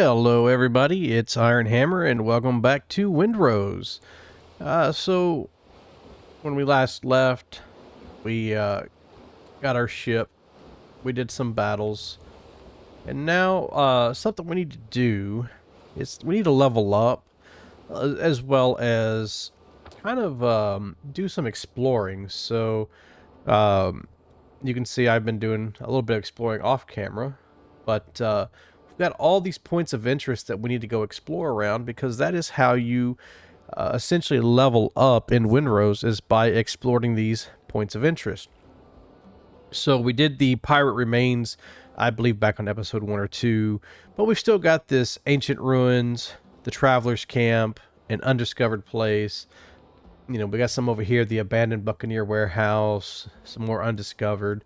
Hello, everybody. It's Iron Hammer, and welcome back to Windrose. So, when we last left, we got our ship. We did some battles, and now something we need to do is we need to level up, as well as kind of do some exploring. So, um, you can see I've been doing a little bit of exploring off camera, but we've got all these points of interest that we need to go explore around, because that is how you essentially level up in Windrose, is by exploring these points of interest. So we did the pirate remains, I believe, back on episode 1 or 2, but we've still got this ancient ruins, the traveler's camp, an undiscovered place. You know, we got some over here, the abandoned Buccaneer warehouse, some more undiscovered.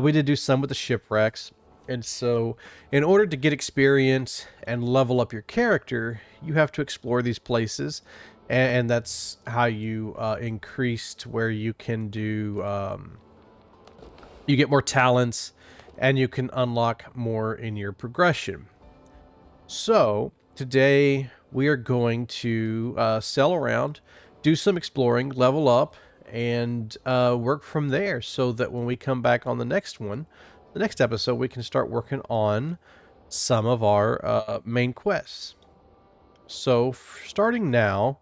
We did do some with the shipwrecks. And so, in order to get experience and level up your character, you have to explore these places. And that's how you increase to where you can do, you get more talents, and you can unlock more in your progression. So, today we are going to sail around, do some exploring, level up, and work from there, so that when we come back on the next one, the next episode, we can start working on some of our main quests. So starting now,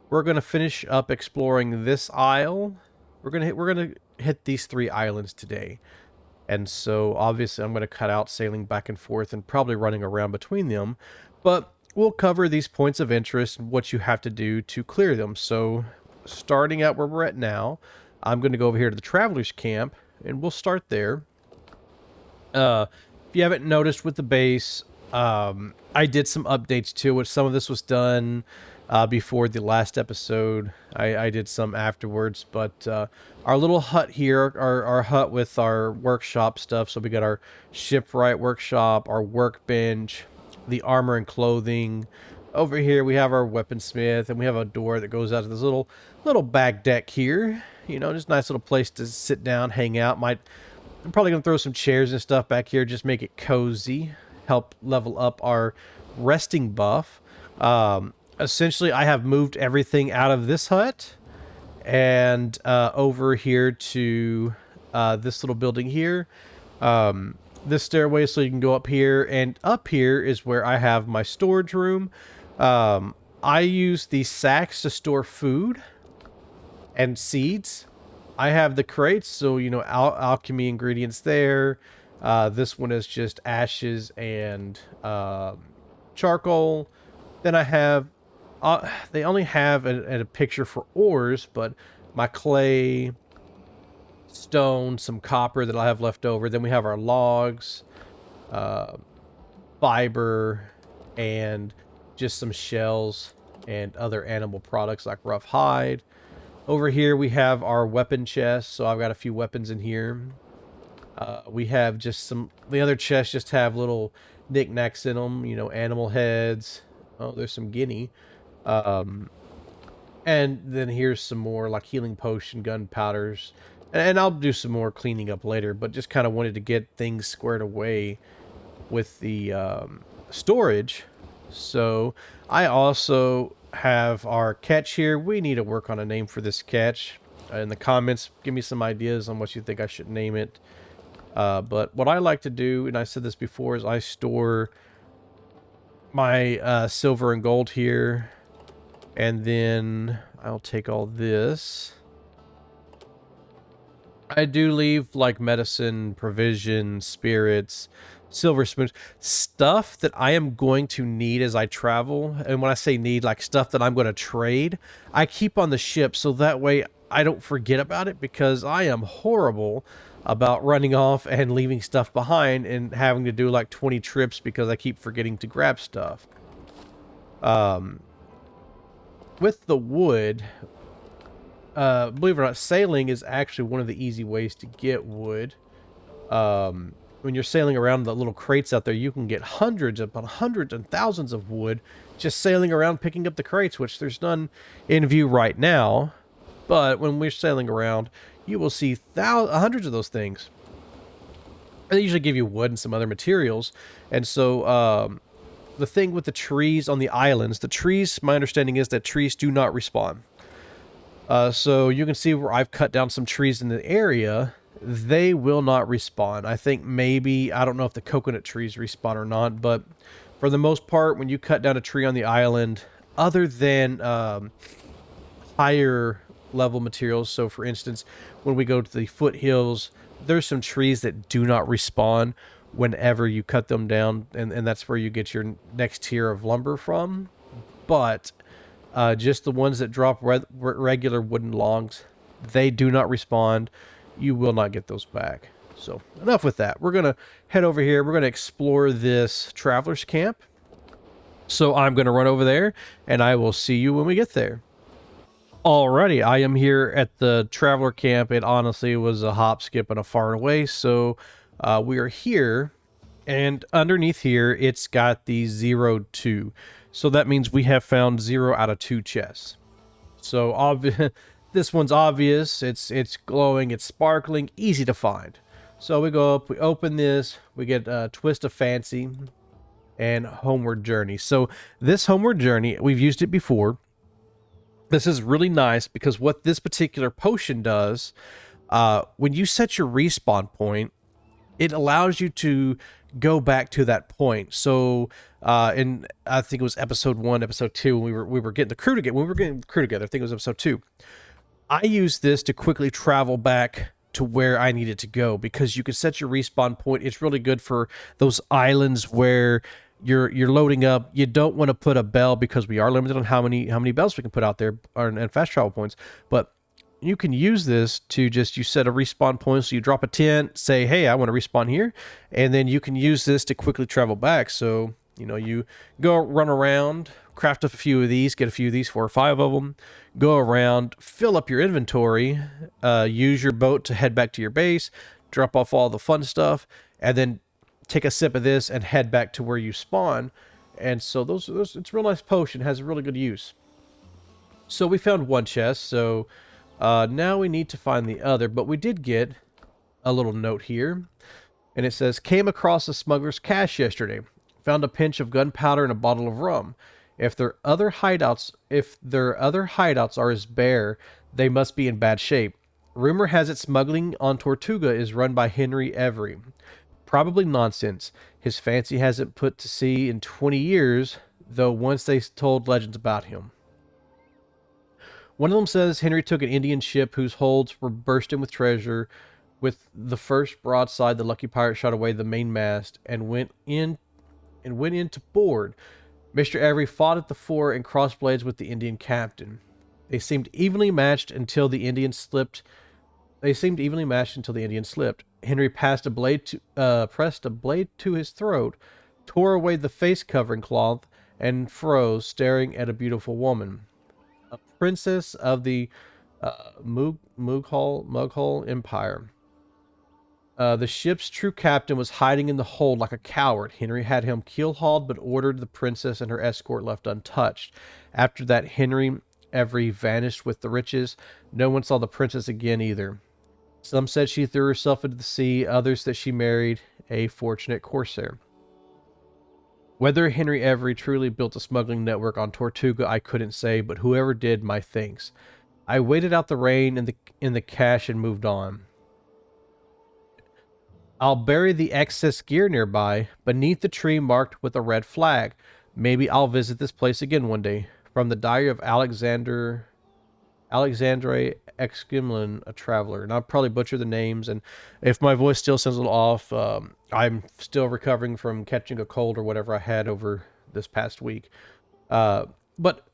we're going to finish up exploring this isle. We're gonna hit these 3 islands today. And so obviously I'm going to cut out sailing back and forth and probably running around between them, but we'll cover these points of interest and what you have to do to clear them. So starting out where we're at now, I'm going to go over here to the traveler's camp, and we'll start there. If you haven't noticed with the base, I did some updates to it. Some of this was done before the last episode. I did some afterwards, but our little hut here, our hut with our workshop stuff. So we got our shipwright workshop, our workbench, the armor and clothing. Over here we have our weaponsmith, and we have a door that goes out to this little back deck here. You know, just a nice little place to sit down, hang out. I'm probably going to throw some chairs and stuff back here, just make it cozy, help level up our resting buff. Essentially, I have moved everything out of this hut and over here to this little building here. This stairway, so you can go up here, and up here is where I have my storage room. I use these sacks to store food and seeds. I have the crates, so, you know, alchemy ingredients there. This one is just ashes and charcoal. Then I have, they only have a picture for ores, but my clay, stone, some copper that I have left over. Then we have our logs, fiber, and just some shells and other animal products like rough hide. Over here we have our weapon chest, so I've got a few weapons in here. We have just the other chests just have little knickknacks in them, you know, animal heads. Oh, there's some guinea. And then here's some more like healing potion, gunpowders. And I'll do some more cleaning up later, but just kind of wanted to get things squared away with the storage. So I also have our catch here. We need to work on a name for this catch. In the comments, give me some ideas on what you think I should name it. But what I like to do, and I said this before, is I store my silver and gold here, and then I'll take all this. I do leave like medicine, provisions, spirits, silver spoons, stuff that I am going to need as I travel. And when I say need, like stuff that I'm going to trade, I keep on the ship, so that way I don't forget about it, because I am horrible about running off and leaving stuff behind and having to do like 20 trips because I keep forgetting to grab stuff. With the wood, believe it or not, sailing is actually one of the easy ways to get wood. When you're sailing around the little crates out there, you can get hundreds and thousands of wood just sailing around picking up the crates, which there's none in view right now. But when we're sailing around, you will see hundreds of those things. And they usually give you wood and some other materials. And so the thing with the trees on the islands, the trees, my understanding is that trees do not respawn. So you can see where I've cut down some trees in the area. They will not respawn. I think maybe, I don't know if the coconut trees respawn or not, but for the most part, when you cut down a tree on the island, other than higher level materials, so for instance, when we go to the foothills, there's some trees that do not respawn whenever you cut them down, and that's where you get your next tier of lumber from. But just the ones that drop regular wooden logs, they do not respawn. You will not get those back. So enough with that. We're going to head over here. We're going to explore this traveler's camp. So I'm going to run over there, and I will see you when we get there. Alrighty, I am here at the traveler camp. It honestly was a hop, skip, and a far away. So we are here, and underneath here, it's got the 0-2. So that means we have found 0 out of 2 chests. So this one's obvious. It's glowing. It's sparkling. Easy to find. So we go up. We open this. We get a Twist of Fancy and Homeward Journey. So this Homeward Journey, we've used it before. This is really nice because what this particular potion does, when you set your respawn point, it allows you to go back to that point. So in, I think it was episode 1, episode 2, when we were getting the crew together. When we were getting the crew together, I think it was episode 2. I used this to quickly travel back to where I needed to go because you can set your respawn point. It's really good for those islands where you're loading up. You don't want to put a bell because we are limited on how many bells we can put out there and fast travel points. But you can use this to you set a respawn point. So you drop a tent, say, hey, I want to respawn here. And then you can use this to quickly travel back. So, you go run around, craft up a few of these, get a few of these, 4 or 5 of them, go around, fill up your inventory, use your boat to head back to your base, drop off all the fun stuff, and then take a sip of this and head back to where you spawn. And so it's a real nice potion, has a really good use. So we found one chest, so now we need to find the other, but we did get a little note here, and it says, came across a smuggler's cache yesterday, found a pinch of gunpowder and a bottle of rum. If their other hideouts are as bare, they must be in bad shape. Rumor has it smuggling on Tortuga is run by Henry Every. Probably nonsense. His fancy hasn't put to sea in 20 years, though once they told legends about him. One of them says Henry took an Indian ship whose holds were bursting with treasure. With the first broadside, the lucky pirate shot away the mainmast and went in to board. Mr. Every fought at the fore and crossed blades with the Indian captain. They seemed evenly matched until the Indian slipped. Henry pressed a blade to his throat, tore away the face covering cloth, and froze, staring at a beautiful woman, a princess of the Mughal Empire. The ship's true captain was hiding in the hold like a coward. Henry had him keel-hauled, but ordered the princess and her escort left untouched. After that, Henry Every vanished with the riches. No one saw the princess again either. Some said she threw herself into the sea, others that she married a fortunate corsair. Whether Henry Every truly built a smuggling network on Tortuga, I couldn't say, but whoever did, my thanks. I waited out the rain in the cache and moved on. I'll bury the excess gear nearby, beneath the tree marked with a red flag. Maybe I'll visit this place again one day. From the diary of Alexandre Exquimlin, a traveler. And I'll probably butcher the names, and if my voice still sounds a little off, I'm still recovering from catching a cold or whatever I had over this past week. But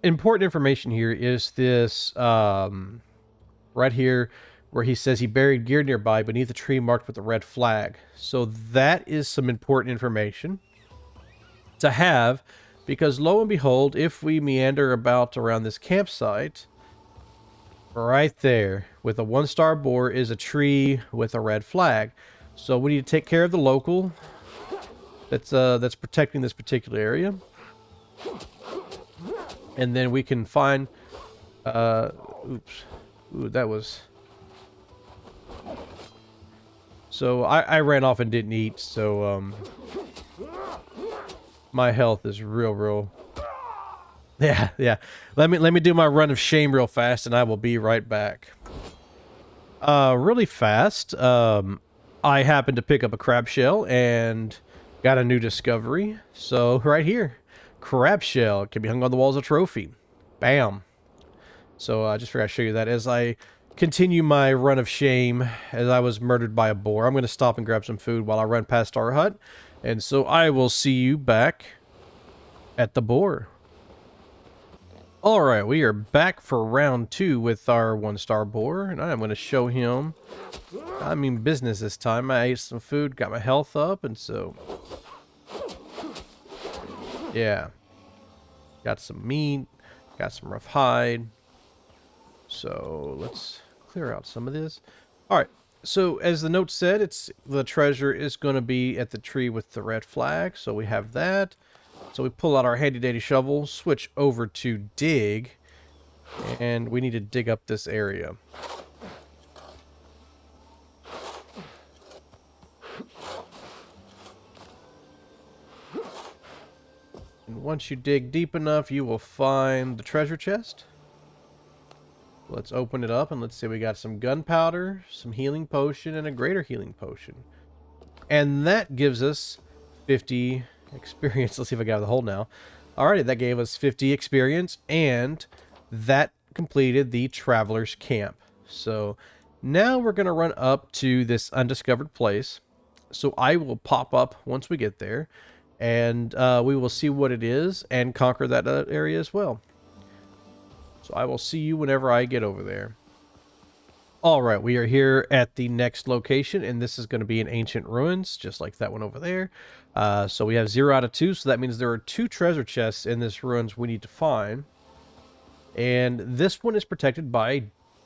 important information here is this right here, where he says he buried gear nearby beneath a tree marked with a red flag. So that is some important information to have, because lo and behold, if we meander about around this campsite, right there with a 1-star boar is a tree with a red flag. So we need to take care of the local that's protecting this particular area, and then we can find that was. So I ran off and didn't eat, so My health is real. Yeah, yeah. Let me do my run of shame real fast, and I will be right back. Really fast. I happened to pick up a crab shell and got a new discovery. So right here, crab shell can be hung on the wall as a trophy. Bam. So I just forgot to show you that as I continue my run of shame as I was murdered by a boar. I'm going to stop and grab some food while I run past our hut. And so I will see you back at the boar. Alright, we are back for round 2 with our 1-star boar. And I'm going to show him, I mean business this time. I ate some food, got my health up, and so... yeah. Got some meat, got some rough hide. So let's clear out some of this. Alright, so as the note said, the treasure is going to be at the tree with the red flag. So we have that. So we pull out our handy dandy shovel, switch over to dig, and we need to dig up this area. And once you dig deep enough, you will find the treasure chest. Let's open it up and let's see, we got some gunpowder, some healing potion, and a greater healing potion. And that gives us 50 experience. Let's see if I got the hole now. Alrighty, that gave us 50 experience, and that completed the traveler's camp. So now we're going to run up to this undiscovered place. So I will pop up once we get there, and we will see what it is and conquer that area as well. So I will see you whenever I get over there. Alright, we are here at the next location, and this is going to be in Ancient Ruins, just like that one over there. So we have 0 out of 2, so that means there are 2 treasure chests in this ruins we need to find. And this one is protected by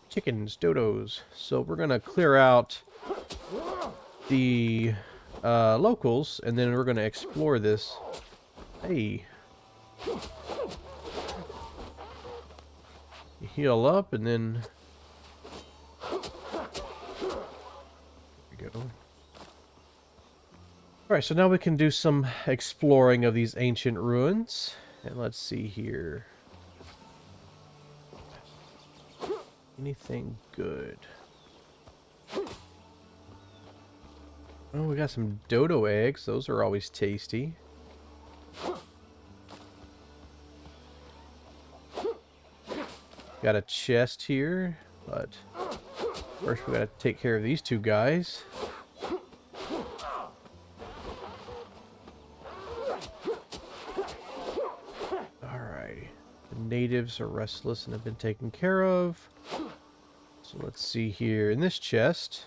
chickens, dodos. So we're going to clear out the locals, and then we're going to explore this. Hey. You heal up, and then... there we go. Alright, so now we can do some exploring of these ancient ruins. And let's see here. Anything good? Oh, we got some dodo eggs. Those are always tasty. Got a chest here, but first we gotta take care of these 2 guys. Alright. The natives are restless and have been taken care of. So let's see here. In this chest,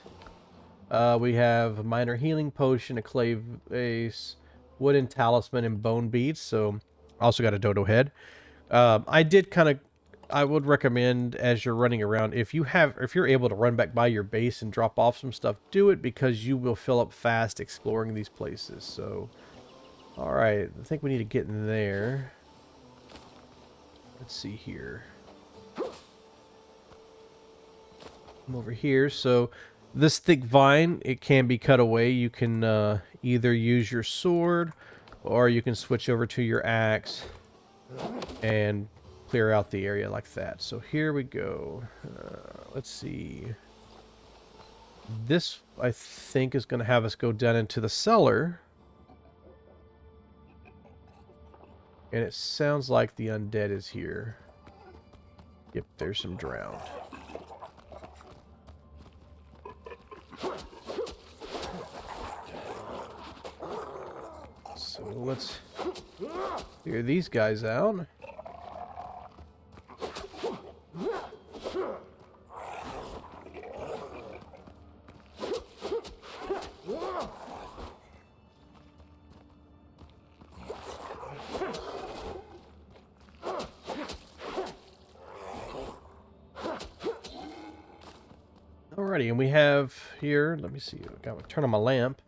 we have a minor healing potion, a clay vase, wooden talisman, and bone beads. So also got a dodo head. I would recommend, as you're running around, if you're able to run back by your base and drop off some stuff, do it, because you will fill up fast exploring these places. So, alright, I think we need to get in there. Let's see here. I'm over here. So, this thick vine, it can be cut away. You can either use your sword, or you can switch over to your axe and clear out the area like that. So here we go. Let's see. This, I think, is going to have us go down into the cellar. And it sounds like the undead is here. Yep, there's some drowned. So let's clear these guys out. Alrighty, and we have here, let me see, I got to turn on my lamp.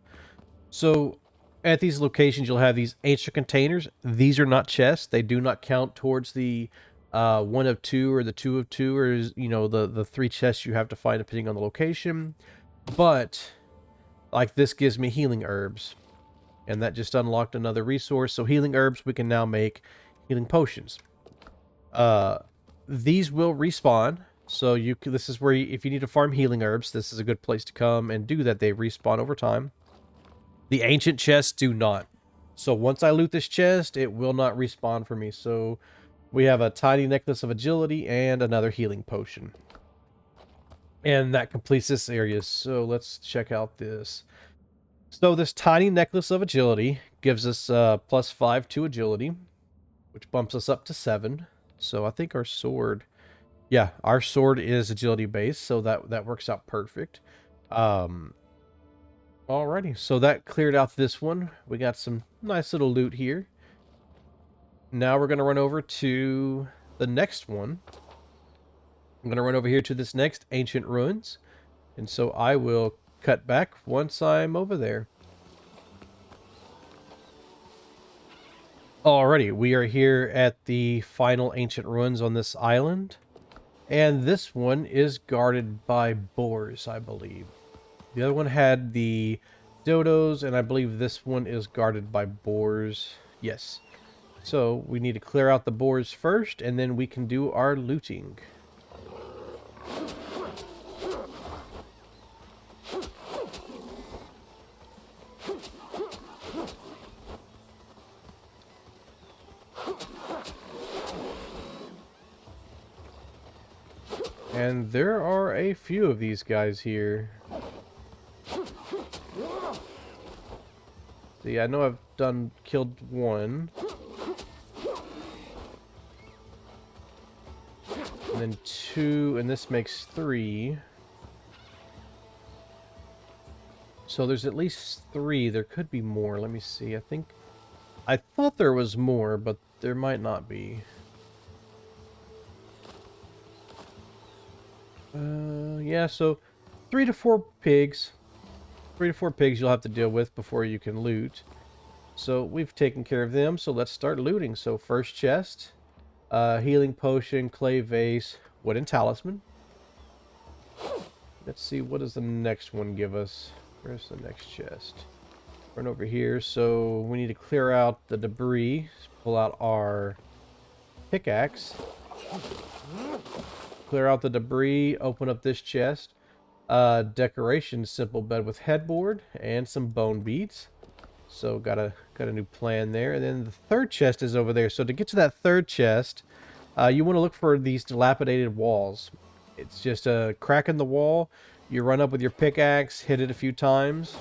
So at these locations, you'll have these ancient containers. These are not chests. They do not count towards the 1 of 2 or the 2 of 2, or, you know, the 3 chests you have to find depending on the location. But like this gives me healing herbs, and that just unlocked another resource. So healing herbs, we can now make healing potions. These will respawn. So this is where if you need to farm healing herbs, this is a good place to come and do that. They respawn over time. The ancient chests do not. So once I loot this chest, it will not respawn for me. So we have a tiny necklace of agility and another healing potion. And that completes this area. So let's check out this. So this tiny necklace of agility gives us +5 to agility, which bumps us up to 7. So I think our sword, yeah, our sword is agility based, so that works out perfect. Alrighty, so that cleared out this one. We got some nice little loot here. Now we're gonna run over to the next one. I'm gonna run over here to this next ancient ruins, and so I will cut back once I'm over there. Alrighty, we are here at the final ancient ruins on this island. And this one is guarded by boars, I believe. The other one had the dodos, and I believe this one is guarded by boars. Yes. So we need to clear out the boars first, and then we can do our looting. And there are a few of these guys here. See, I know I've killed one. And then 2, and this makes 3. So there's at least 3. There could be more. Let me see. I thought there was more, but there might not be. Yeah, so 3 to 4 pigs. 3 to 4 pigs you'll have to deal with before you can loot. So we've taken care of them, so let's start looting. So first chest, healing potion, clay vase, wooden talisman. Let's see, what does the next one give us? Where's the next chest? Run over here. So we need to clear out the debris. Pull out our pickaxe. Clear out the debris, open up this chest. Decoration, simple bed with headboard and some bone beads. So got a new plan there. And then the third chest is over there. So to get to that third chest, you want to look for these dilapidated walls. It's just a crack in the wall. You run up with your pickaxe, hit it a few times.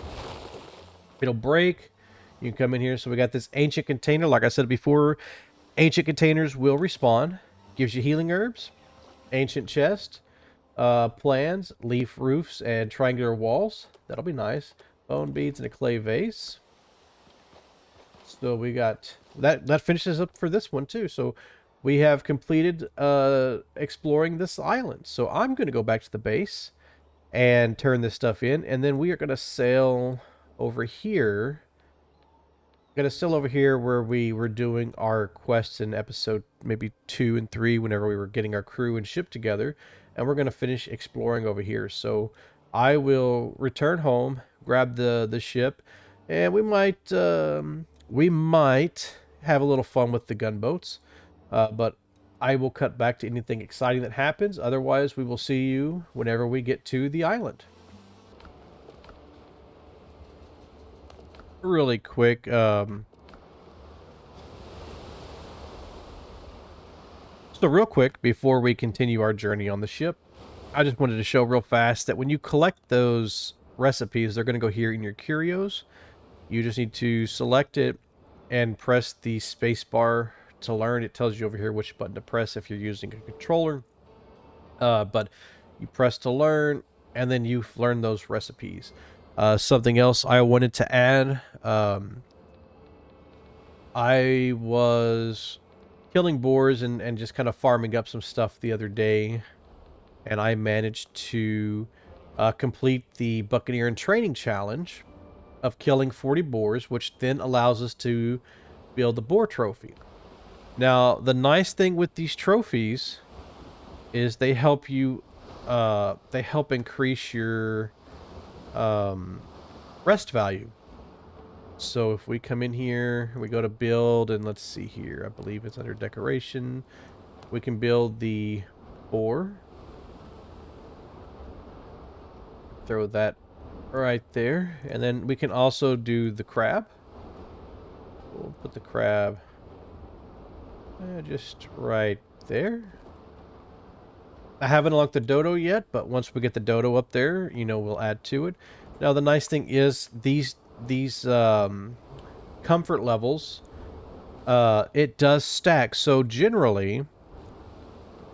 It'll break. You can come in here. So we got this ancient container. Like I said before, ancient containers will respawn. Gives you healing herbs. Ancient chest, plans, leaf roofs, and triangular walls. That'll be nice. Bone beads and a clay vase. So we got that finishes up for this one too. So we have completed exploring this island. So I'm going to go back to the base and turn this stuff in, and then we are going to sail over here. Gonna still over here where we were doing our quests in episode maybe 2 and 3 whenever we were getting our crew and ship together, and we're gonna finish exploring over here. So I will return home, grab the ship, and we might have a little fun with the gunboats, but I will cut back to anything exciting that happens. Otherwise, we will see you whenever we get to the island. Really quick, so real quick before we continue our journey on the ship, I just wanted to show real fast that when you collect those recipes, they're going to go here in your curios. You just need to select it and press the space bar to learn. It tells you over here which button to press if you're using a controller, but you press to learn, and then you've learned those recipes. Something else I wanted to add, I was killing boars and just kind of farming up some stuff the other day, and I managed to complete the Buccaneer and Training Challenge of killing 40 boars, which then allows us to build the boar trophy. Now, the nice thing with these trophies is they help you, they help increase your rest value. So if we come in here, we go to build, and let's see here. I believe it's under decoration. We can build the boar. Throw that right there. And then we can also do the crab. We'll put the crab just right there. I haven't unlocked the dodo yet, but once we get the dodo up there, you know, we'll add to it. Now the nice thing is these comfort levels, it does stack. So generally,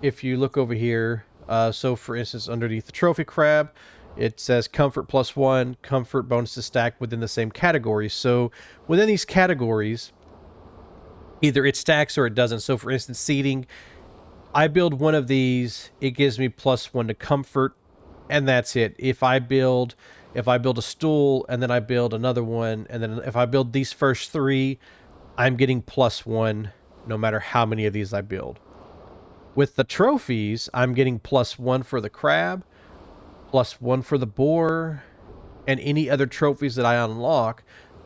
if you look over here, so for instance, underneath the trophy crab, it says comfort +1, comfort bonuses stacked within the same category. So within these categories, either it stacks or it doesn't. So for instance, seating, I build one of these, it gives me +1 to comfort, and that's it. If I build a stool and then I build another one, and then if I build these first three, I'm getting +1 no matter how many of these I build. With the trophies, I'm getting +1 for the crab, +1 for the boar, and any other trophies that I unlock,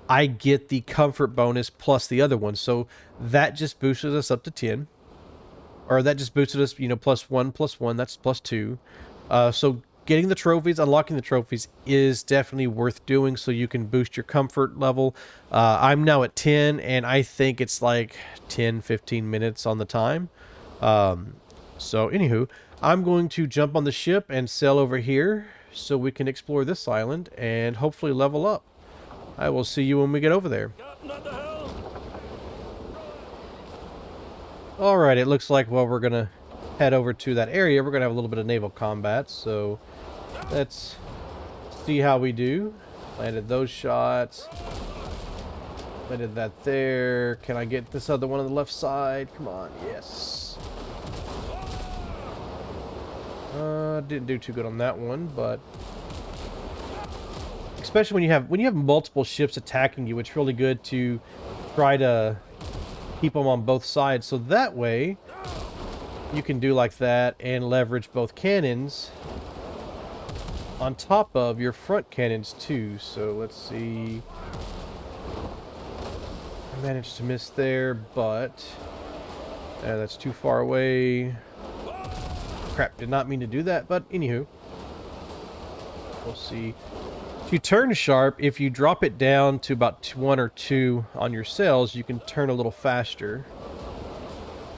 I get the comfort bonus plus the other one. So that just boosted us up to 10. Or that just boosted us, you know, +1, that's +2. So getting the trophies, unlocking the trophies is definitely worth doing so you can boost your comfort level. I'm now at 10, and I think it's like 10, 15 minutes on the time. So anywho, I'm going to jump on the ship and sail over here so we can explore this island and hopefully level up. I will see you when we get over there. Alright, it looks like, well, we're going to head over to that area. We're going to have a little bit of naval combat, so let's see how we do. Landed those shots. Landed that there. Can I get this other one on the left side? Come on, yes. Didn't do too good on that one, but especially when you have multiple ships attacking you, it's really good to try to keep them on both sides, so that way you can do like that and leverage both cannons on top of your front cannons too. So let's see. I managed to miss there, but that's too far away. Crap, did not mean to do that, but anywho, we'll see. If you turn sharp, if you drop it down to about 1 or 2 on your sails, you can turn a little faster.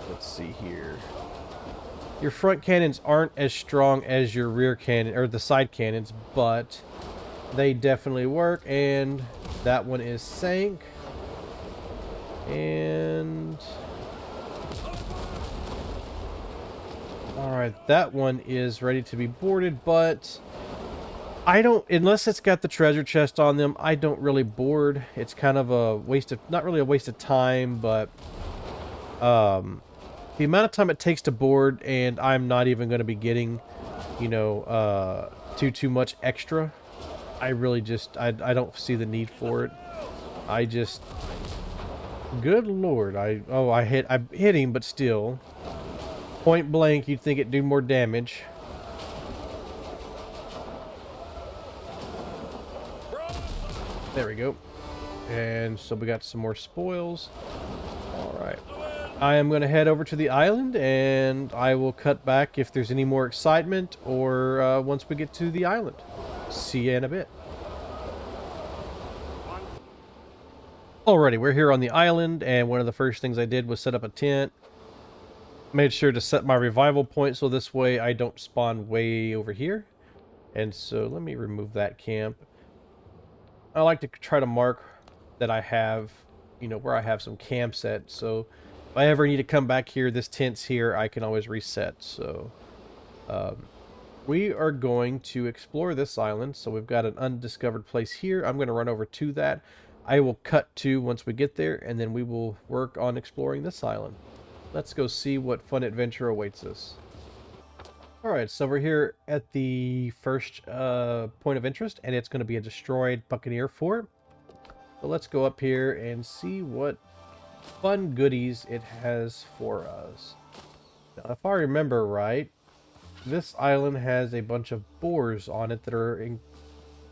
Let's see here. Your front cannons aren't as strong as your rear cannon, or the side cannons, but they definitely work, and that one is sank. And alright, that one is ready to be boarded, but I don't, unless it's got the treasure chest on them, I don't really board. It's kind of a waste of, not really a waste of time, but the amount of time it takes to board, and I'm not even going to be getting, you know, too much extra. I really just, I don't see the need for it. I just, good lord, I hit him, but still, point blank, you'd think it'd do more damage. There we go. And so we got some more spoils. Alright. I am going to head over to the island, and I will cut back if there's any more excitement, or once we get to the island. See you in a bit. Alrighty, we're here on the island, and one of the first things I did was set up a tent. Made sure to set my revival point so this way I don't spawn way over here. And so let me remove that camp. I like to try to mark that I have, you know, where I have some camp set. So if I ever need to come back here, this tent's here, I can always reset. So we are going to explore this island. So we've got an undiscovered place here. I'm going to run over to that. I will cut to once we get there, and then we will work on exploring this island. Let's go see what fun adventure awaits us. Alright, so we're here at the first point of interest, and it's going to be a destroyed Buccaneer fort. So let's go up here and see what fun goodies it has for us. Now, if I remember right, this island has a bunch of boars on it that are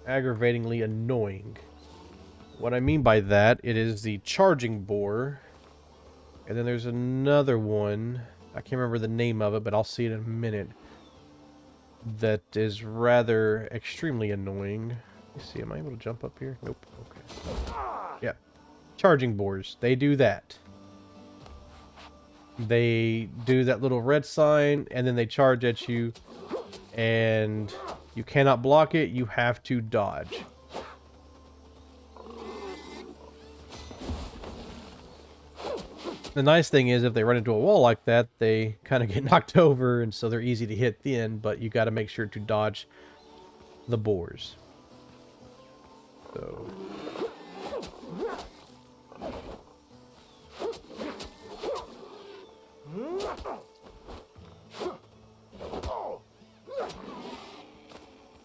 aggravatingly annoying. what I mean by that, it is the charging boar. And then there's another one. I can't remember the name of it, but I'll see it in a minute. That is rather extremely annoying. Let me see, am I able to jump up here? Nope. Okay. Yeah. Charging boars. They do that. They do that little red sign, and then they charge at you. And you cannot block it. You have to dodge. The nice thing is if they run into a wall like that, they kind of get knocked over, and so they're easy to hit then, but you got to make sure to dodge the boars. So...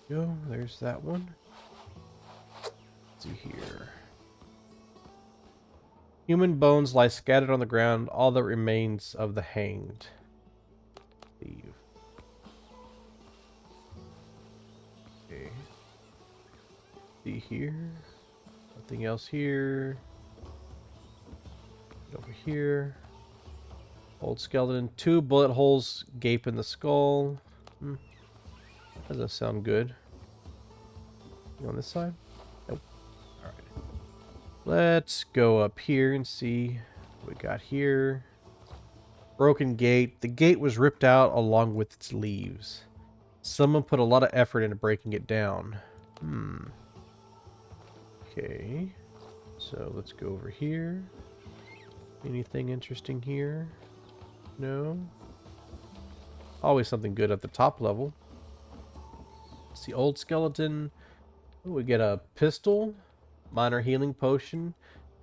go, there's that one. Let's see here. Human bones lie scattered on the ground, all that remains of the hanged. Leave. Okay. See here. Nothing else here. Over here. Old skeleton. 2 bullet holes gape in the skull. Doesn't sound good. You on this side? Nope. Alright. Let's go up here and see what we got here. Broken gate. The gate was ripped out along with its leaves. Someone put a lot of effort into breaking it down. Okay. So let's go over here. Anything interesting here? No. Always something good at the top level. It's the old skeleton. Ooh, we get a pistol, minor healing potion,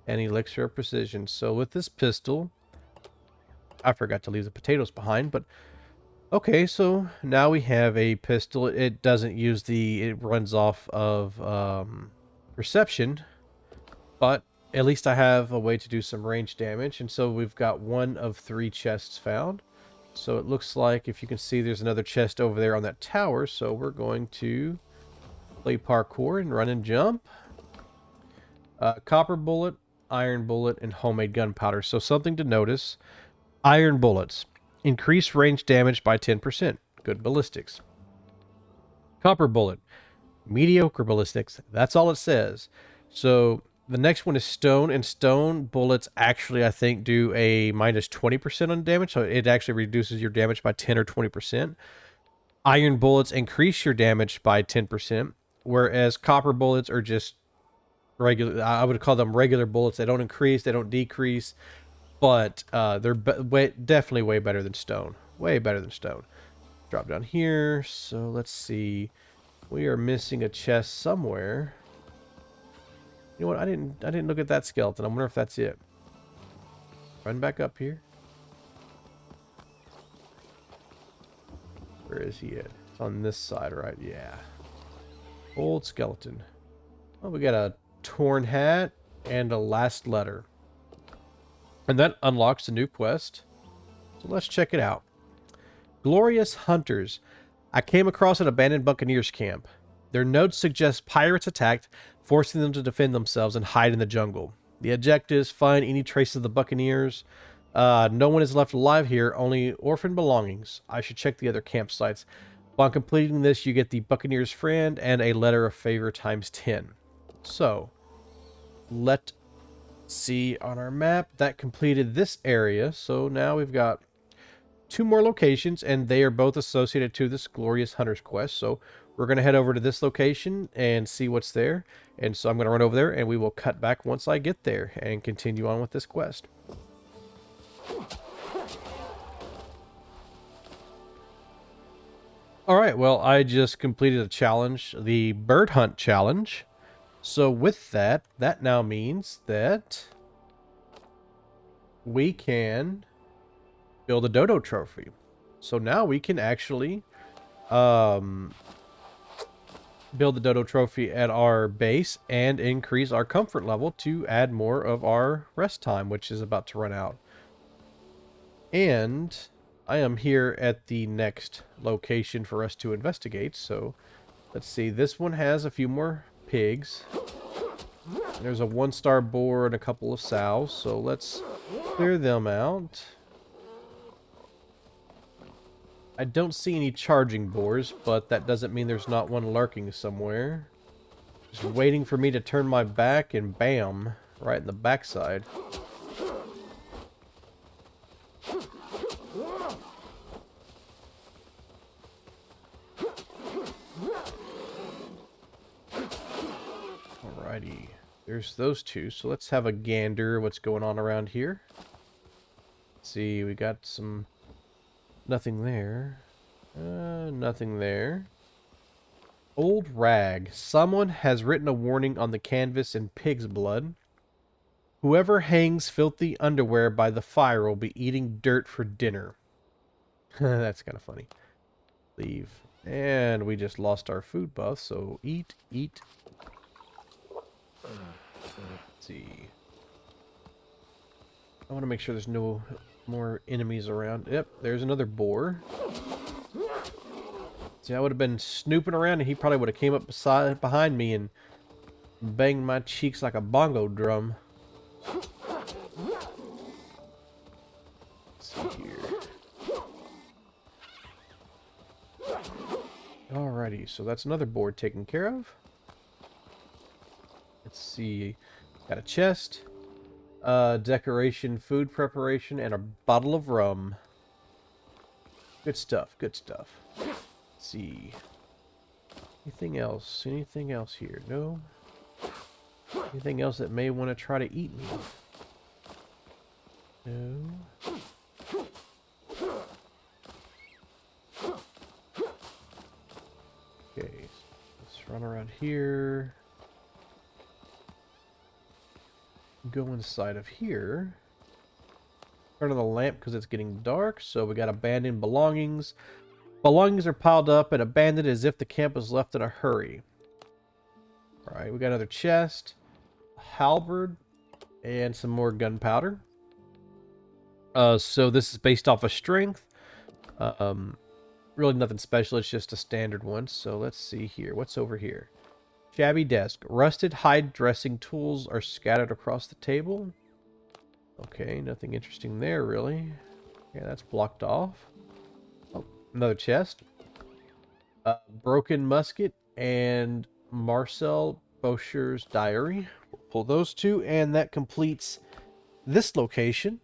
and elixir of precision. So with this pistol, I forgot to leave the potatoes behind, but okay, so now we have a pistol. It doesn't use it runs off of perception, but at least I have a way to do some range damage. And so we've got 1 of 3 chests found. So it looks like, if you can see, there's another chest over there on that tower. So we're going to play parkour and run and jump. Copper bullet, iron bullet, and homemade gunpowder. So something to notice. Iron bullets. Increase range damage by 10%. Good ballistics. Copper bullet. Mediocre ballistics. That's all it says. So the next one is stone, and stone bullets actually, I think, do a minus 20% on damage, so it actually reduces your damage by 10 or 20%. Iron bullets increase your damage by 10%, whereas copper bullets are just regular. I would call them regular bullets. They don't increase, they don't decrease, but they're definitely way better than stone. Way better than stone. Drop down here. So let's see. We are missing a chest somewhere. You know what? I didn't look at that skeleton. I wonder if that's it. Run back up here. Where is he at? It's on this side, right? Yeah. Old skeleton. Oh, we got a torn hat and a last letter. And that unlocks a new quest. So let's check it out. Glorious Hunters. I came across an abandoned Buccaneers camp. Their notes suggest pirates attacked, forcing them to defend themselves and hide in the jungle. The objectives: find any traces of the Buccaneers. No one is left alive here, only orphan belongings. I should check the other campsites. Upon completing this, you get the Buccaneer's friend and a letter of favor times 10. So, let's see on our map. That completed this area. So now we've got 2 more locations, and they are both associated to this Glorious Hunters quest. So we're going to head over to this location and see what's there. And so I'm going to run over there, and we will cut back once I get there and continue on with this quest. Alright, well, I just completed a challenge, the bird hunt challenge. So with that, that now means that we can build a dodo trophy. So now we can actually build the dodo trophy at our base and increase our comfort level to add more of our rest time, which is about to run out. And I am here at the next location for us to investigate. So let's see, this one has a few more pigs. There's a 1-star boar and a couple of sows, so let's clear them out. I don't see any charging boars, but that doesn't mean there's not one lurking somewhere. Just waiting for me to turn my back and bam, right in the backside. Alrighty, there's those two. So let's have a gander what's going on around here. Let's see, we got some... Nothing there. Nothing there. Old rag. Someone has written a warning on the canvas in pig's blood. Whoever hangs filthy underwear by the fire will be eating dirt for dinner. That's kind of funny. Leave. And we just lost our food buff, so eat, eat. Let's see. I want to make sure there's no more enemies around. Yep, there's another boar. See, I would have been snooping around and he probably would have came up behind me and banged my cheeks like a bongo drum. Let's see here. Alrighty, so that's another board taken care of. Let's see. Got a chest, decoration, food preparation, and a bottle of rum. Good stuff, good stuff. Let's see. Anything else? Anything else here? No? Anything else that may want to try to eat me? No? Okay, let's run around here. Go inside of here. Turn on the lamp because it's getting dark. So we got abandoned belongings. Belongings are piled up and abandoned as if the camp was left in a hurry. Alright, we got another chest, a halberd, and some more gunpowder. So this is based off of strength. Really nothing special, it's just a standard one. So let's see here. What's over here? Shabby desk. Rusted hide dressing tools are scattered across the table. Okay, nothing interesting there, really. Yeah, that's blocked off. Oh, another chest. Broken musket and Marcel Boucher's diary. We'll pull those two, and that completes this location.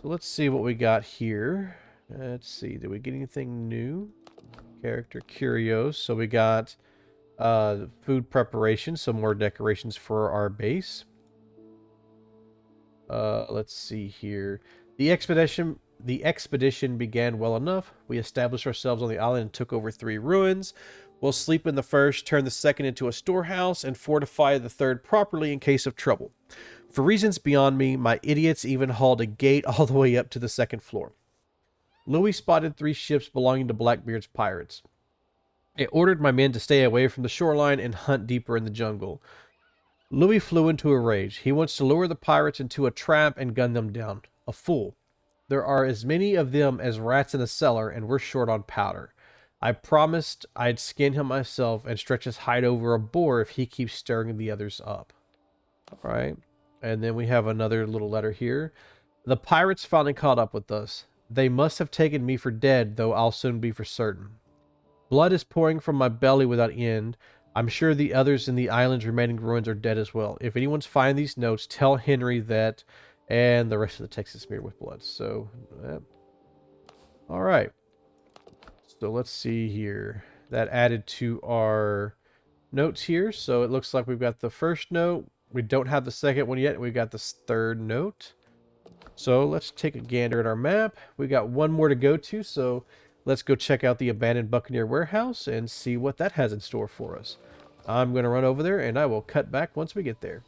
So let's see what we got here. Let's see. Did we get anything new? Character curios. So we got food preparation, some more decorations for our base. Let's see here. The expedition began well enough. We established ourselves on the island and took over 3 ruins. We'll sleep in the first, turn the second into a storehouse, and fortify the third properly in case of trouble. For reasons beyond me, my idiots even hauled a gate all the way up to the 2nd floor. Louis spotted 3 ships belonging to Blackbeard's pirates. I ordered my men to stay away from the shoreline and hunt deeper in the jungle. Louis flew into a rage. He wants to lure the pirates into a trap and gun them down. A fool. There are as many of them as rats in a cellar, and we're short on powder. I promised I'd skin him myself and stretch his hide over a boar if he keeps stirring the others up. Alright. And then we have another little letter here. The pirates finally caught up with us. They must have taken me for dead, though I'll soon be for certain. Blood is pouring from my belly without end. I'm sure the others in the island's remaining ruins are dead as well. If anyone's finding these notes, tell Henry that, and the rest of the text is smeared with blood. So, all right. So let's see here. That added to our notes here. So it looks like we've got the first note. We don't have the second one yet. We've got this third note. So let's take a gander at our map. We got one more to go to. So let's go check out the abandoned Buccaneer warehouse and see what that has in store for us. I'm going to run over there and I will cut back once we get there.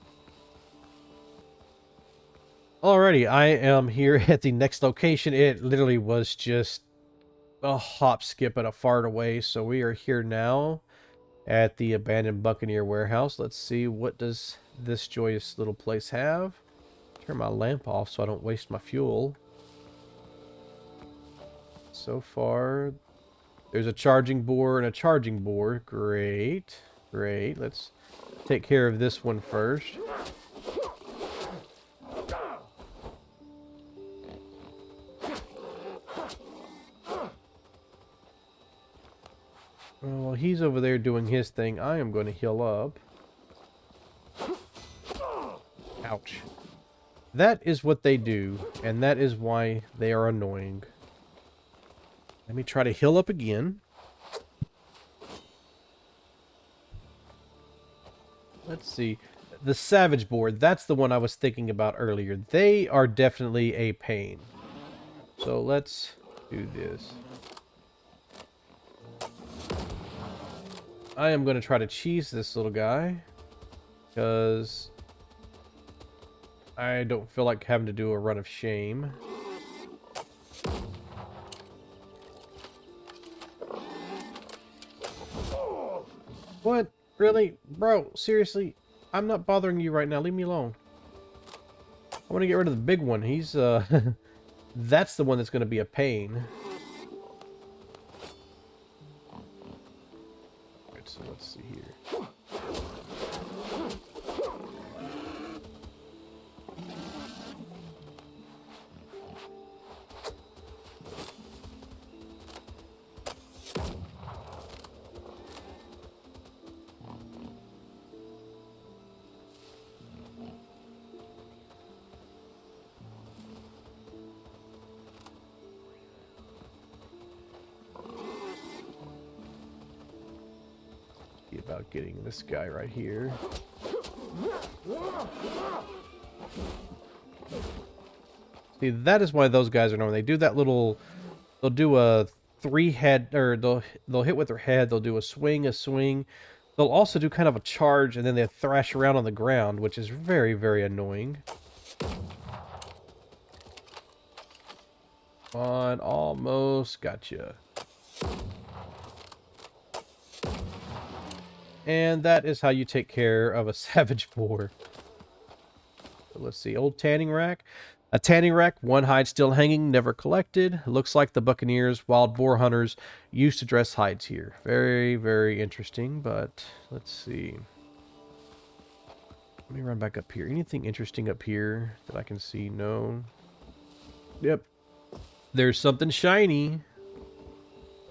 Alrighty, I am here at the next location. It literally was just a hop, skip, and a fart away. So we are here now at the abandoned Buccaneer warehouse. Let's see, what does this joyous little place have? Turn my lamp off so I don't waste my fuel. So far, there's a charging board and a charging board. Great, great. Let's take care of this one first. While he's over there doing his thing, I am going to heal up. Ouch. That is what they do, and that is why they are annoying. Let me try to heal up again. Let's see. The Savage Board, that's the one I was thinking about earlier. They are definitely a pain. So let's do this. I am going to try to cheese this little guy, because I don't feel like having to do a run of shame. What? Really? Bro, seriously? I'm not bothering you right now. Leave me alone. I want to get rid of the big one. He's, that's the one that's going to be a pain. Alright, so let's see here. About getting this guy right here. See, that is why those guys are known. They do that little, they'll do a three head, or they'll hit with their head, they'll do a swing. They'll also do kind of a charge, and then they thrash around on the ground, which is very, very annoying. On, almost gotcha. And that is how you take care of a Savage Boar. So let's see. Old tanning rack. A tanning rack, one hide still hanging, never collected. Looks like the Buccaneers, wild boar hunters, used to dress hides here. Very, very interesting, but let's see. Let me run back up here. Anything interesting up here that I can see? No. Yep. There's something shiny.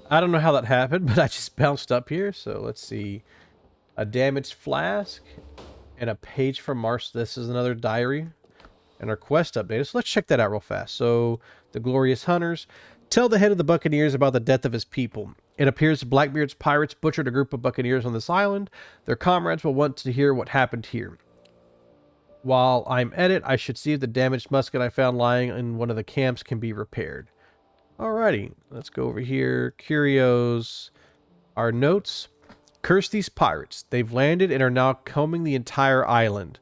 I don't know how that happened, but I just bounced up here. So let's see. A damaged flask and a page from Mars. This is another diary and our quest update. So let's check that out real fast. So the glorious hunters tell the head of the Buccaneers about the death of his people. It appears Blackbeard's pirates butchered a group of Buccaneers on this island. Their comrades will want to hear what happened here. While I'm at it, I should see if the damaged musket I found lying in one of the camps can be repaired. Alrighty, let's go over here. Curios. Our notes. Curse these pirates. They've landed and are now combing the entire island.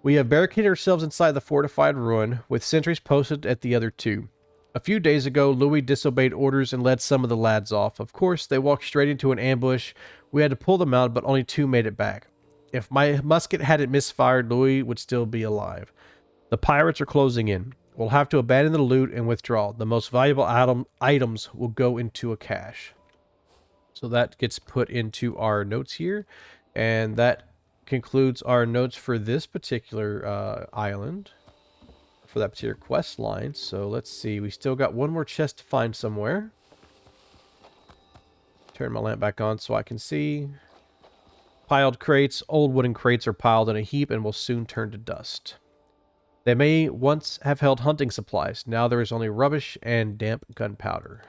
We have barricaded ourselves inside the fortified ruin, with sentries posted at the other two. A few days ago, Louis disobeyed orders and led some of the lads off. Of course, they walked straight into an ambush. We had to pull them out, but only two made it back. If my musket hadn't misfired, Louis would still be alive. The pirates are closing in. We'll have to abandon the loot and withdraw. The most valuable items will go into a cache. So that gets put into our notes here. And that concludes our notes for this particular island. For that particular quest line. So let's see. We still got one more chest to find somewhere. Turn my lamp back on so I can see. Piled crates. Old wooden crates are piled in a heap and will soon turn to dust. They may once have held hunting supplies. Now there is only rubbish and damp gunpowder.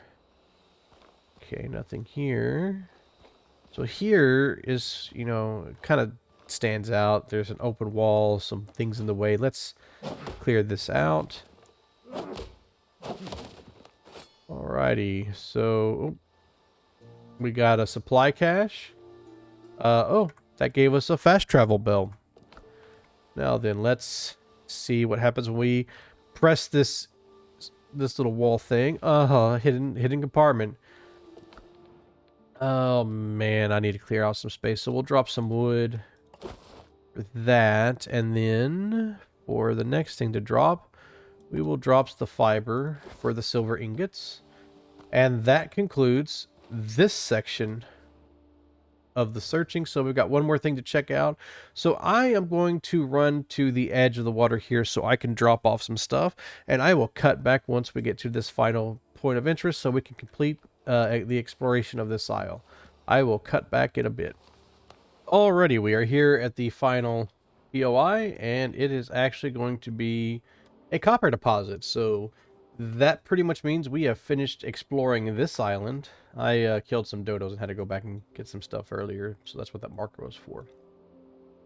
Okay, nothing here. So here is, you know, it kind of stands out. There's an open wall, some things in the way. Let's clear this out. Alrighty, so we got a supply cache. Oh, that gave us a fast travel bell. Now then, let's see what happens when we press this little wall thing. Hidden compartment. Oh man, I need to clear out some space. So we'll drop some wood for that, and then for the next thing to drop, we will drop the fiber for the silver ingots. And that concludes this section of the searching, so we've got one more thing to check out. So I am going to run to the edge of the water here so I can drop off some stuff, and I will cut back once we get to this final point of interest so we can complete the exploration of this isle. I will cut back in a bit. Alrighty, we are here at the final POI, and it is actually going to be a copper deposit. So that pretty much means we have finished exploring this island. I killed some dodos and had to go back and get some stuff earlier, so that's what that marker was for.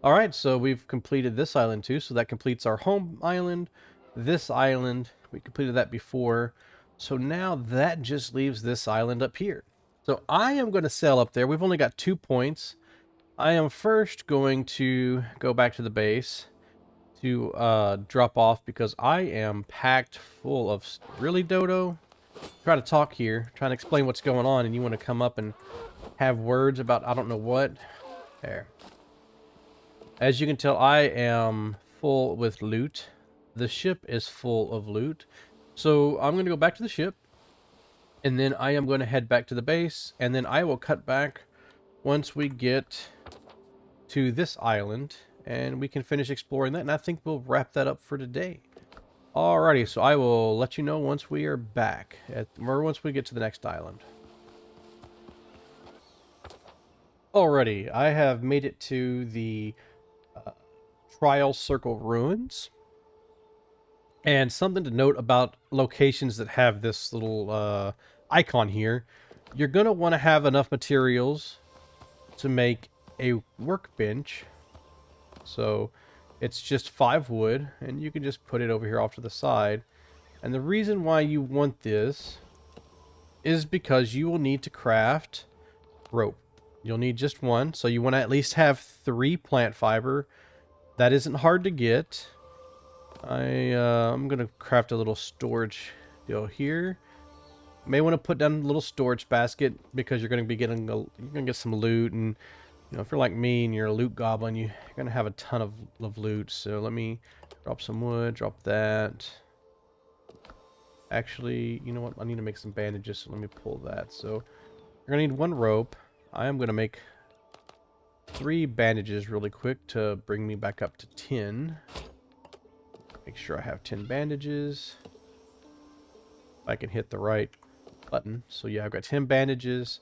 Alright, so we've completed this island too, so that completes our home island. This island, we completed that before, so now that just leaves this island up here. So I am going to sail up there. We've only got 2 points. I am first going to go back to the base to drop off because I am packed full of... Really, Dodo? Try to talk here, trying to explain what's going on, and you want to come up and have words about I don't know what? There. As you can tell, I am full with loot. The ship is full of loot. So I'm going to go back to the ship, and then I am going to head back to the base, and then I will cut back once we get to this island, and we can finish exploring that, and I think we'll wrap that up for today. Alrighty, so I will let you know once we are back, or once we get to the next island. Alrighty, I have made it to the Trial Circle Ruins. And something to note about locations that have this little icon here, you're going to want to have enough materials to make a workbench. So it's just 5 wood, and you can just put it over here off to the side. And the reason why you want this is because you will need to craft rope. You'll need just 1, so you want to at least have 3 plant fiber. That isn't hard to get. I'm going to craft a little storage deal here. May want to put down a little storage basket because you're going to be getting you're going to get some loot, and you know, if you're like me and you're a loot goblin, you're going to have a ton of loot. So let me drop some wood, drop that. Actually, you know what? I need to make some bandages, so let me pull that. So you're going to need 1 rope. I am going to make 3 bandages really quick to bring me back up to 10. Make sure I have 10 bandages. I can hit the right button. So yeah, I've got 10 bandages.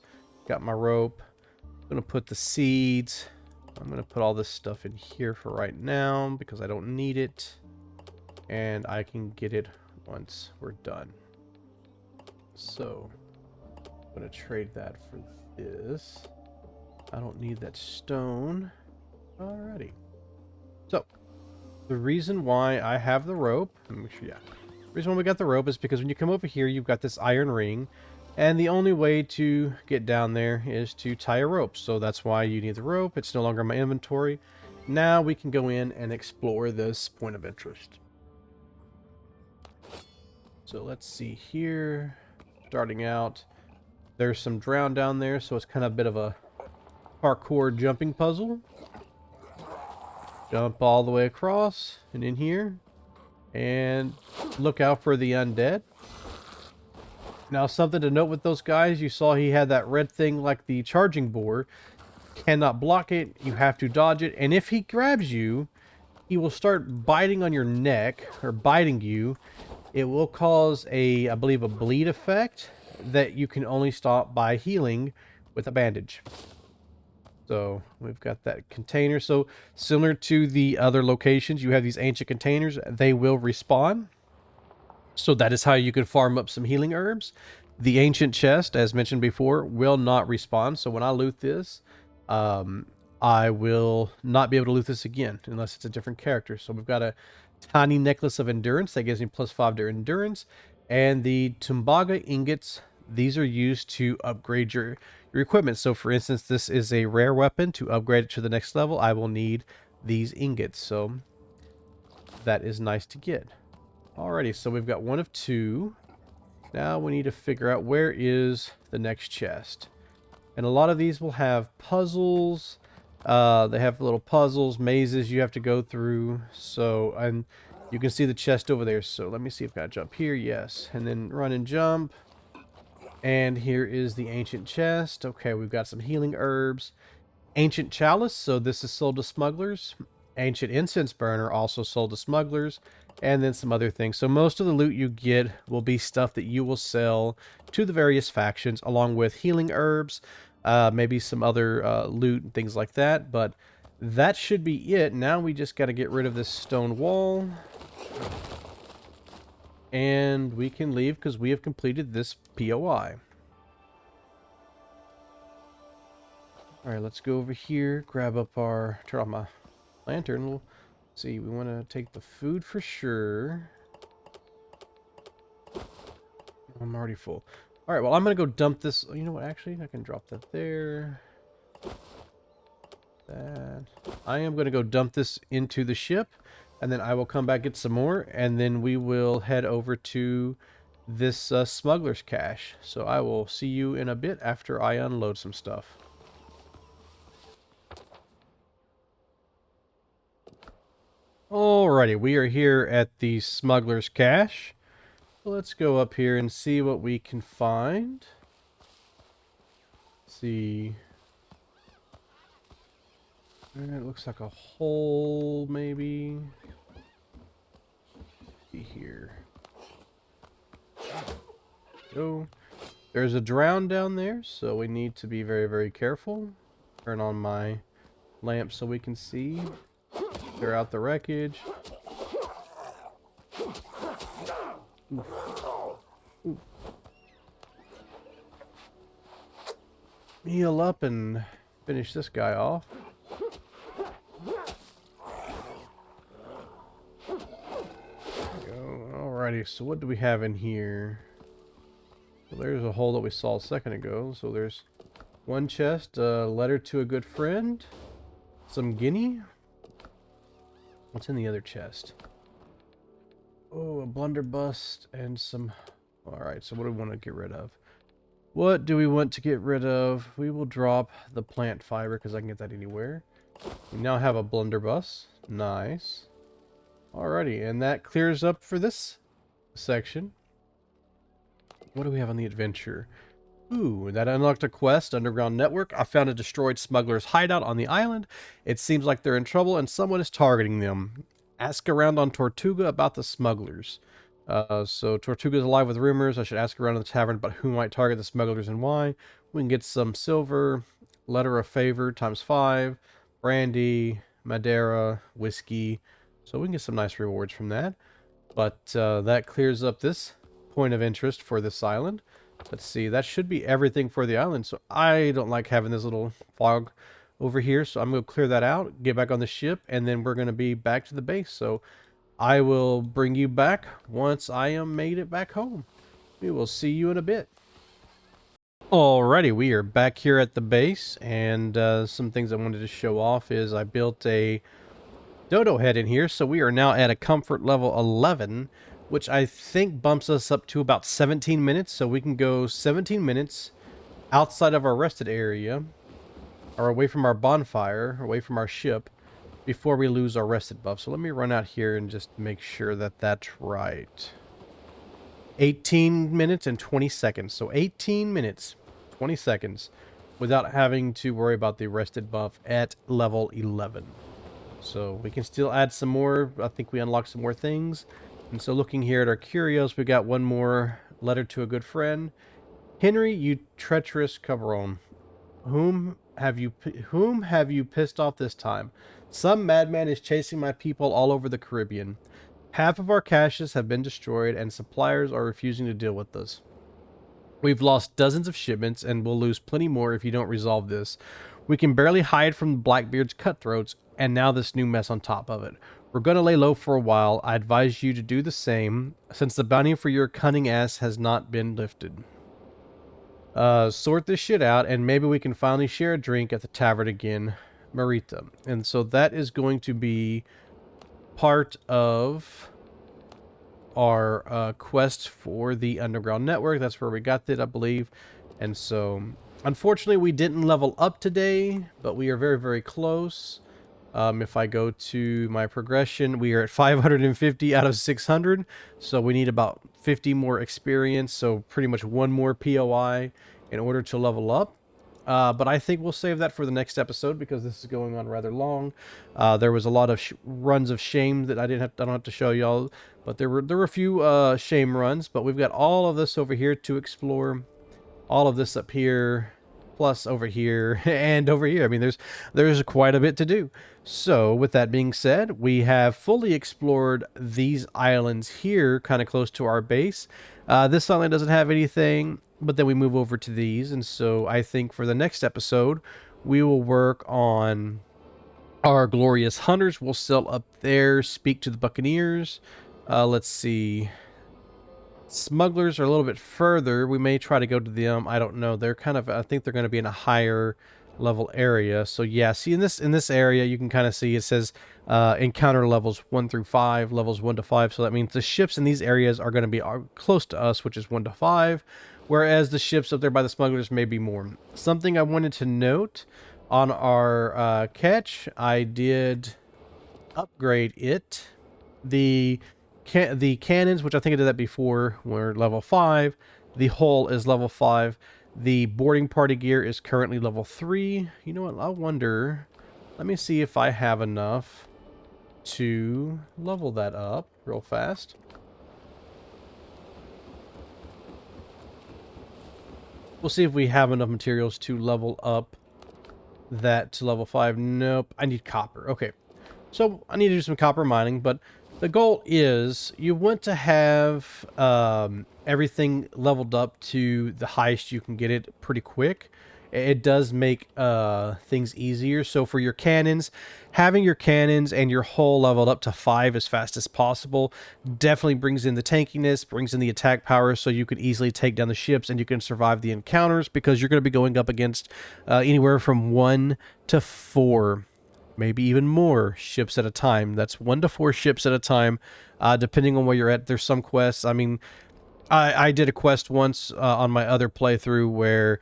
Got my rope. I'm going to put the seeds. I'm going to put all this stuff in here for right now because I don't need it. And I can get it once we're done. So I'm going to trade that for this. I don't need that stone. Alrighty. So the reason why I have the rope, let me make sure, yeah. The reason why we got the rope is because when you come over here, you've got this iron ring. And the only way to get down there is to tie a rope. So that's why you need the rope. It's no longer in my inventory. Now we can go in and explore this point of interest. So let's see here. Starting out, there's some drown down there. So it's kind of a bit of a parkour jumping puzzle. Jump all the way across and in here. And look out for the undead. Now, something to note with those guys, you saw he had that red thing like the charging board. Cannot block it. You have to dodge it. And if he grabs you, he will start biting on your neck, or biting you. It will cause a, I believe, a bleed effect that you can only stop by healing with a bandage. So we've got that container. So similar to the other locations, you have these ancient containers. They will respawn. So that is how you can farm up some healing herbs. The ancient chest, as mentioned before, will not respawn. So when I loot this, I will not be able to loot this again unless it's a different character. So we've got a tiny necklace of endurance that gives me +5 to endurance. And the Tumbaga ingots, these are used to upgrade your equipment. So for instance, this is a rare weapon. To upgrade it to the next level, I will need these ingots. So that is nice to get. Alrighty, so we've got 1 of 2. Now we need to figure out where is the next chest. And a lot of these will have puzzles. They have little puzzles, mazes you have to go through. So, and you can see the chest over there. So let me see if I jump here. Yes. And then run and jump. And here is the ancient chest. Okay, we've got some healing herbs. Ancient Chalice, so this is sold to smugglers. Ancient Incense Burner, also sold to smugglers. And then some other things. So most of the loot you get will be stuff that you will sell to the various factions, along with healing herbs, maybe some other loot and things like that. But that should be it. Now we just got to get rid of this stone wall. And we can leave because we have completed this POI. Alright, let's go over here, grab up our... turn off my lantern. We'll see, we want to take the food for sure. I'm already full. Alright, well, I'm going to go dump this... you know what, actually, I can drop that there. That. I am going to go dump this into the ship, and then I will come back, get some more, and then we will head over to this smuggler's cache. So I will see you in a bit after I unload some stuff. Alrighty, we are here at the smuggler's cache. Let's go up here and see what we can find. Let's see. It looks like a hole, maybe. Let's see here. Oh, there's a drown down there, so we need to be very, very careful. Turn on my lamp so we can see. Clear out the wreckage. Oof. Oof. Heal up and finish this guy off. Alrighty, so what do we have in here? Well, there's a hole that we saw a second ago. So there's one chest, a letter to a good friend, some guinea. What's in the other chest? Oh, a blunderbuss and some... Alright, so what do we want to get rid of? What do we want to get rid of? We will drop the plant fiber because I can get that anywhere. We now have a blunderbuss. Nice. Alrighty, and that clears up for this section. What do we have on the adventure? Ooh, that unlocked a quest, Underground Network. I found a destroyed smuggler's hideout on the island. It seems like they're in trouble and someone is targeting them. Ask around on Tortuga about the smugglers. So Tortuga's alive with rumors. I should ask around in the tavern about who might target the smugglers and why. We can get some silver, letter of favor ×5, brandy, Madeira, whiskey. So we can get some nice rewards from that. But that clears up this point of interest for this island. Let's see, that should be everything for the island. So I don't like having this little fog over here. So I'm going to clear that out, get back on the ship, and then we're going to be back to the base. So I will bring you back once I am made it back home. We will see you in a bit. Alrighty, we are back here at the base, and some things I wanted to show off is I built a dodo head in here. So we are now at a comfort level 11, which I think bumps us up to about 17 minutes. So we can go 17 minutes outside of our rested area, or away from our bonfire, away from our ship, before we lose our rested buff. So let me run out here and just make sure that that's right. 18 minutes and 20 seconds. So 18 minutes, 20 seconds without having to worry about the rested buff at level 11. So we can still add some more. I think we unlocked some more things. And so looking here at our curios, we got one more letter to a good friend. Henry, you treacherous cabron. Whom have you pissed off this time? Some madman is chasing my people all over the Caribbean. Half of our caches have been destroyed and suppliers are refusing to deal with us. We've lost dozens of shipments and we'll lose plenty more if you don't resolve this. We can barely hide from Blackbeard's cutthroats, and now this new mess on top of it. We're going to lay low for a while. I advise you to do the same, since the bounty for your cunning ass has not been lifted. Sort this shit out, and maybe we can finally share a drink at the tavern again, Marita. And so that is going to be part of our quest for the Underground Network. That's where we got it, I believe. And so, unfortunately, we didn't level up today, but we are very, very close. If I go to my progression, we are at 550 out of 600. So we need about 50 more experience. So pretty much one more POI in order to level up. But I think we'll save that for the next episode because this is going on rather long. There was a lot of runs of shame that I don't have to show y'all, but there were a few shame runs. But we've got all of this over here to explore, all of this up here, plus over here and over here. I mean, there's quite a bit to do. So with that being said, we have fully explored these islands here, kind of close to our base. This island doesn't have anything, but then we move over to these, and so I think for the next episode, we will work on our glorious hunters. We'll sail up there, speak to the buccaneers. Let's see. Smugglers are a little bit further. We may try to go to them. I don't know. They're kind of, I think they're going to be in a higher level area. So yeah, see in this area, you can kind of see it says encounter levels 1 through 5, levels 1 to 5. So that means the ships in these areas are going to be close to us, which is 1 to 5, whereas the ships up there by the smugglers may be more. Something I wanted to note on our catch, I did upgrade it. The cannons, which I think I did that before, were level 5. The hull is level 5. The boarding party gear is currently level 3. You know what? I wonder. Let me see if I have enough to level that up real fast. We'll see if we have enough materials to level up that to level 5. Nope. I need copper. Okay. So I need to do some copper mining, but the goal is you want to have everything leveled up to the highest you can get it pretty quick. It does make things easier. So for your cannons, having your cannons and your hull leveled up to 5 as fast as possible definitely brings in the tankiness, brings in the attack power, so you can easily take down the ships and you can survive the encounters, because you're going to be going up against anywhere from 1 to 4, maybe even more ships at a time. That's 1 to 4 ships at a time, depending on where you're at. There's some quests. I mean, I did a quest once on my other playthrough where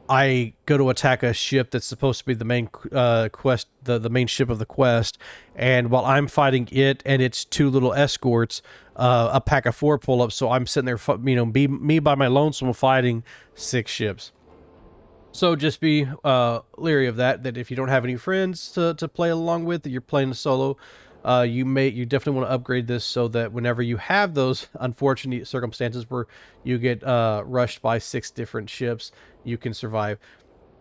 I go to attack a ship that's supposed to be the main quest, the main ship of the quest, and while I'm fighting it and its 2 little escorts, a pack of 4 pull up. So I'm sitting there, you know, me by my lonesome fighting 6 ships. So just be leery of that if you don't have any friends to play along with, that you're playing solo, you definitely want to upgrade this so that whenever you have those unfortunate circumstances where you get rushed by 6 different ships, you can survive.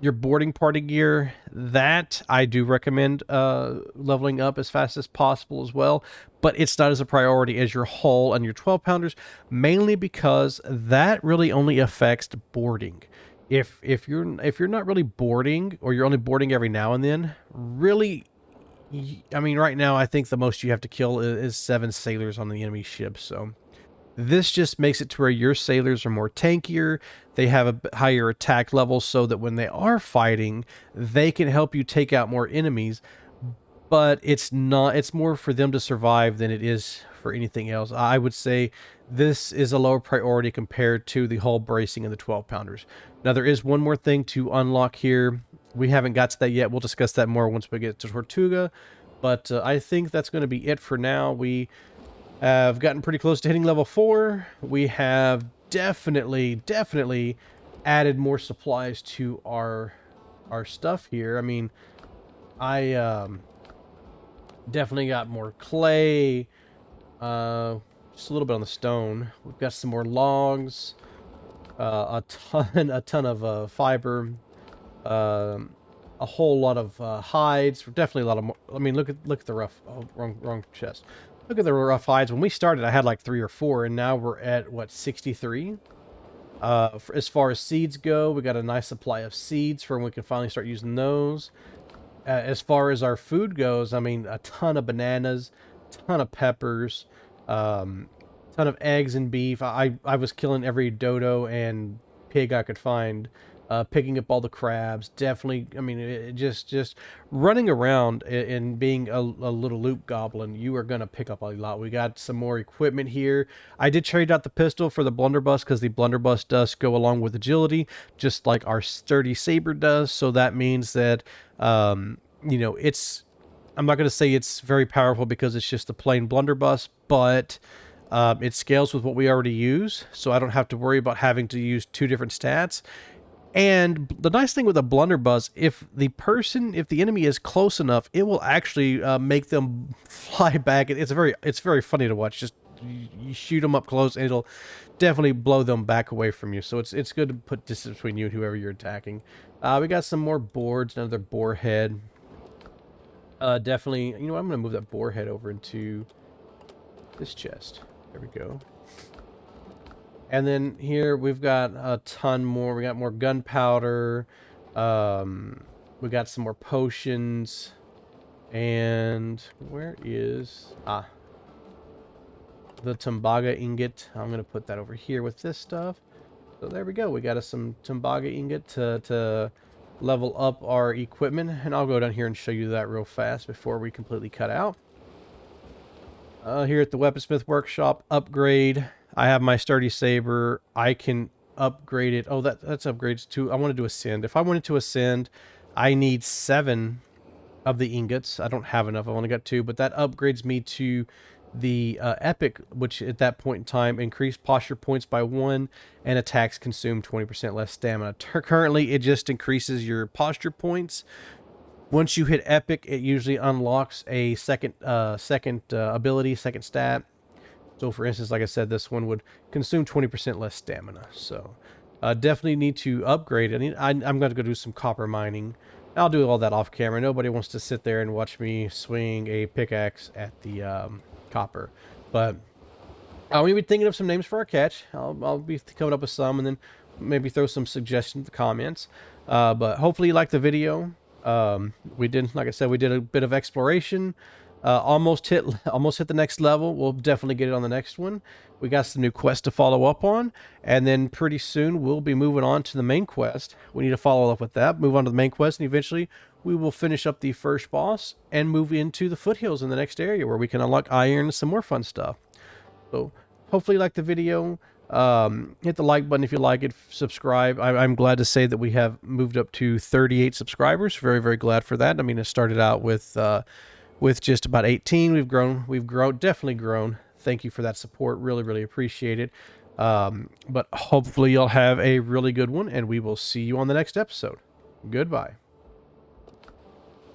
Your boarding party gear, that I do recommend leveling up as fast as possible as well, but it's not as a priority as your hull and your 12-pounders, mainly because that really only affects boarding. If you're not really boarding, or you're only boarding every now and then, really, I mean, right now I think the most you have to kill is 7 sailors on the enemy ship. So this just makes it to where your sailors are more tankier. They have a higher attack level, so that when they are fighting, they can help you take out more enemies. But it's more for them to survive than it is for anything else. I would say this is a lower priority compared to the hull bracing and the 12-pounders. Now, there is one more thing to unlock here. We haven't got to that yet. We'll discuss that more once we get to Tortuga. But I think that's going to be it for now. We have gotten pretty close to hitting level 4. We have definitely added more supplies to our stuff here. I mean, I definitely got more clay, just a little bit on the stone. We've got some more logs, a ton of fiber, a whole lot of hides. Definitely a lot of more. I mean, look at the rough. Oh, wrong chest. Look at the rough hides. When we started, I had like 3 or 4, and now we're at what, 63. As far as seeds go, we got a nice supply of seeds for when we can finally start using those. As far as our food goes, I mean, a ton of bananas, ton of peppers, ton of eggs and beef. I was killing every dodo and pig I could find, picking up all the crabs. Definitely, I mean, it just running around and being a little loot goblin, you are going to pick up a lot. We got some more equipment here. I did trade out the pistol for the blunderbuss, because the blunderbuss does go along with agility, just like our sturdy saber does. So that means that, you know, I'm not going to say it's very powerful because it's just a plain blunderbuss, but it scales with what we already use, so I don't have to worry about having to use 2 different stats. And the nice thing with a blunderbuss, if the enemy is close enough, it will actually make them fly back. It's very funny to watch. Just you shoot them up close, and it'll definitely blow them back away from you. So it's good to put distance between you and whoever you're attacking. We got some more boards, another boar head. Definitely, you know, I'm gonna move that boar head over into this chest. There we go. And then here we've got a ton more. We got more gunpowder. We got some more potions. And where is the Tembaga ingot? I'm gonna put that over here with this stuff. So there we go. We got us some Tembaga ingot to level up our equipment, and I'll go down here and show you that real fast before we completely cut out. Here at the Weaponsmith Workshop, upgrade. I have my sturdy saber. I can upgrade it. Oh, that's upgrades too. I wanted to ascend. If I wanted to ascend, I need 7 of the ingots. I don't have enough. I've only got 2, but that upgrades me to the epic, which at that point in time increased posture points by 1 and attacks consume 20% less stamina. Currently, it just increases your posture points. Once you hit epic, it usually unlocks a second ability, second stat. So for instance, like I said, this one would consume 20% less stamina. So definitely need to upgrade it. I'm going to go do some copper mining. I'll do all that off camera. Nobody wants to sit there and watch me swing a pickaxe at the copper. But I'll be thinking of some names for our catch. I'll be coming up with some, and then maybe throw some suggestions in the comments. But hopefully you liked the video. We did, like I said, we did a bit of exploration. Almost hit the next level. We'll definitely get it on the next one. We got some new quests to follow up on, and then pretty soon we'll be moving on to the main quest. We need to follow up with that, move on to the main quest, and eventually we will finish up the first boss and move into the foothills in the next area where we can unlock iron and some more fun stuff. So hopefully you liked the video. Hit the like button if you like it. Subscribe. I'm glad to say that we have moved up to 38 subscribers. Very, very glad for that. I mean, it started out with just about 18. We've grown, definitely grown. Thank you for that support. Really, really appreciate it. But hopefully you'll have a really good one, and we will see you on the next episode. Goodbye.